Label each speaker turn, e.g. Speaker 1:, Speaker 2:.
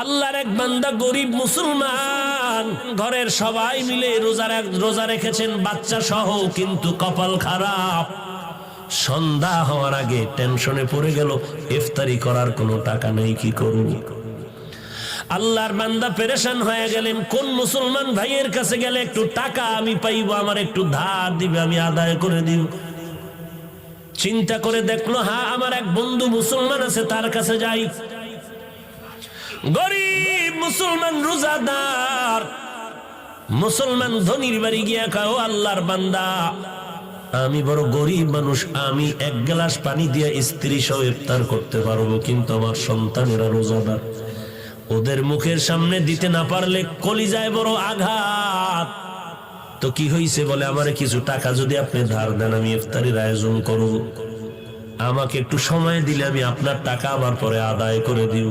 Speaker 1: আল্লাহর এক বান্দা গরিব মুসলমান, ঘরের সবাই মিলে রোজা রেখেছেন বাচ্চা সহ, কিন্তু কপাল খারাপ। সন্ধ্যা হওয়ার আগে টেনশনে পড়ে গেল, ইফতারি করার কোনো টাকা নেই, কি করব? আল্লাহর বান্দা পেরেশান হয়ে গেলেন, কোন মুসলমান ভাইয়ের কাছে গেলে একটু টাকা আমি পাইব, আমার একটু ধার দিবে, আমি আদায় করে দিব। চিন্তা করে দেখলো, হ্যাঁ আমার এক বন্ধু মুসলমান আছে, তার কাছে যাই। গরিব মুসলমান রোজাদার মুসলমান ধনির বাড়ি গিয়া কাও, আল্লাহর বান্দা আমি বড় গরিব মানুষ, আমি এক গ্লাস পানি দিয়ে স্ত্রী সহ ইফতার করতে পারবো, কিন্তু আমার সন্তানেরা রোজাদার, ওদের মুখের সামনে দিতে না পারলে কলিজায় বড় আঘাত। তো কি হইছে? বলে আমারে কিছু টাকা যদি আপনি ধার দেন, আমি ইফতারির আয়োজন করব, আমাকে একটু সময় দিলে আমি আপনার টাকা আবার পরে আদায় করে দিব।